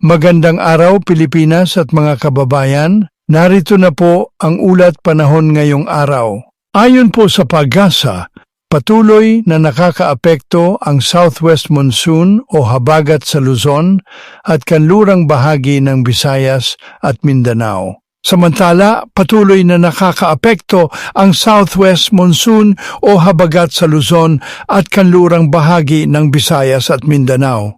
Magandang araw Pilipinas at mga kababayan. Narito na po ang ulat panahon ngayong araw. Ayon po sa Pag-asa, patuloy na nakakaapekto ang southwest monsoon o habagat sa Luzon at kanlurang bahagi ng Visayas at Mindanao. Samantala, patuloy na nakakaapekto ang southwest monsoon o habagat sa Luzon at kanlurang bahagi ng Visayas at Mindanao.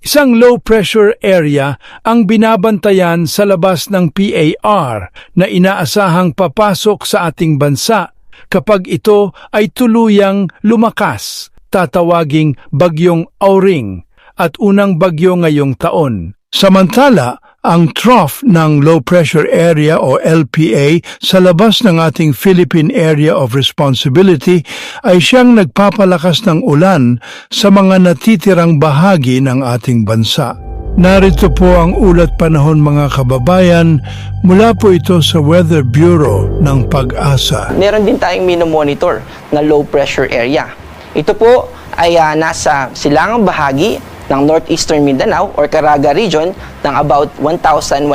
Isang low-pressure area ang binabantayan sa labas ng PAR na inaasahang papasok sa ating bansa kapag ito ay tuluyang lumakas, tatawaging Bagyong Auring at unang bagyo ngayong taon. Samantala, ang trough ng low-pressure area o LPA sa labas ng ating Philippine Area of Responsibility ay siyang nagpapalakas ng ulan sa mga natitirang bahagi ng ating bansa. Narito po ang ulat panahon mga kababayan, mula po ito sa Weather Bureau ng Pag-asa. Meron din tayong minomonitor na low-pressure area. Ito po ay nasa silangang bahagi ng northeastern Mindanao or Caraga region ng about 1,120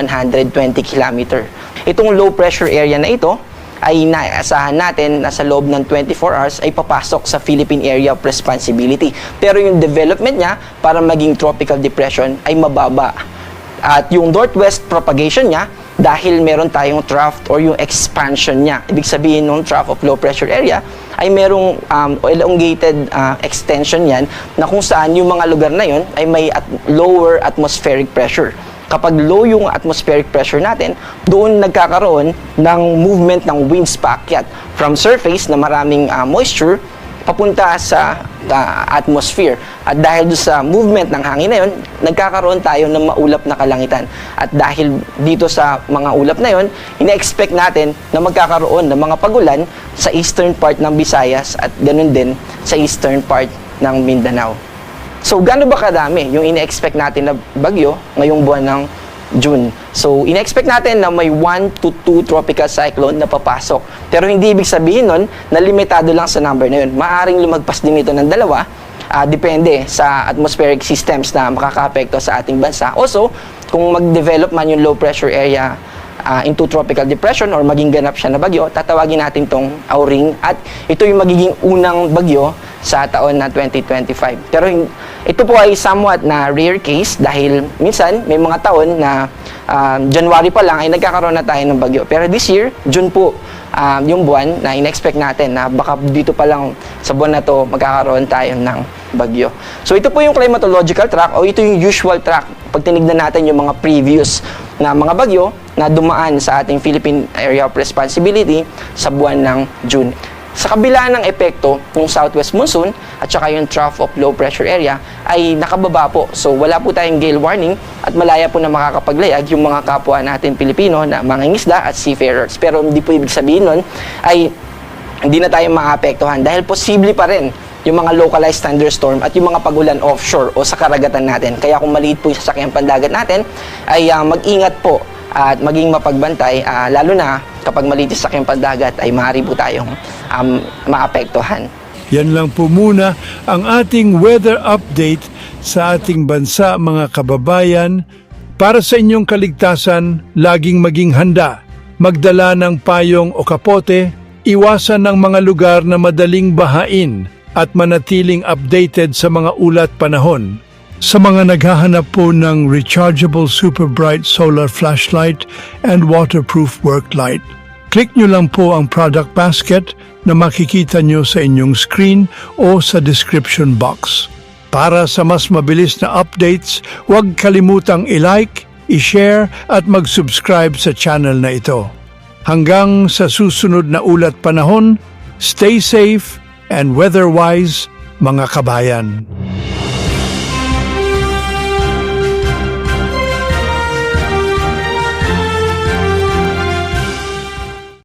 km. Itong low pressure area na ito ay naasahan natin na sa loob ng 24 hours ay papasok sa Philippine Area of Responsibility. Pero yung development niya para maging tropical depression ay mababa. At yung northwest propagation niya, dahil meron tayong trough or yung expansion niya. Ibig sabihin ng trough of low pressure area ay merong elongated extension yan na kung saan yung mga lugar na yun ay may lower atmospheric pressure. Kapag low yung atmospheric pressure natin, doon nagkakaroon ng movement ng winds paakyat from surface na maraming moisture papunta sa atmosphere. At dahil sa movement ng hangin na yun, nagkakaroon tayo ng maulap na kalangitan. At dahil dito sa mga ulap na yun, ina-expect natin na magkakaroon ng mga pagulan sa eastern part ng Visayas at ganun din sa eastern part ng Mindanao. So, gaano ba kadami yung ina-expect natin na bagyo ngayong buwan ng June? So, ina-expect natin na may 1 to 2 tropical cyclone na papasok. Pero hindi ibig sabihin nun na limitado lang sa number na yun. Maaring lumagpas din ito ng dalawa, depende sa atmospheric systems na makakaapekto sa ating bansa. Also, kung mag-develop man yung low pressure area into tropical depression or maging ganap siya na bagyo, tatawagin natin tong Auring at ito yung magiging unang bagyo sa taon na 2025. Pero ito po ay somewhat na rare case dahil minsan may mga taon na January pa lang ay nagkakaroon na tayo ng bagyo. Pero this year, June po yung buwan na in-expect natin na baka dito pa lang sa buwan na to magkakaroon tayo ng bagyo. So ito po yung climatological track o ito yung usual track pag tinignan natin yung mga previous na mga bagyo na dumaan sa ating Philippine Area of Responsibility sa buwan ng June. Sa kabila ng epekto ng southwest monsoon at saka yung trough of low pressure area ay nakababa po. So wala po tayong gale warning at malaya po na makakapaglayag yung mga kapwa natin Pilipino na mangingisda at seafarers. Pero hindi po ibig sabihin nun ay hindi na tayo maapektuhan dahil posible pa rin yung mga localized thunderstorm at yung mga pagulan offshore o sa karagatan natin. Kaya kung maliit po yung sasakyan pandagat natin ay mag-ingat po at maging mapagbantay, lalo na kapag maliit yung sasakyan pandagat ay maaari po tayong maapektuhan. Yan lang po muna ang ating weather update sa ating bansa mga kababayan. Para sa inyong kaligtasan, laging maging handa. Magdala ng payong o kapote, iwasan ng mga lugar na madaling bahain at manatiling updated sa mga ulat panahon. Sa mga naghahanap po ng rechargeable super bright solar flashlight and waterproof work light, click nyo lang po ang product basket na makikita nyo sa inyong screen o sa description box. Para sa mas mabilis na updates, huwag kalimutang i-like, i-share at mag-subscribe sa channel na ito. Hanggang sa susunod na ulat panahon, stay safe and weather-wise mga kabayan.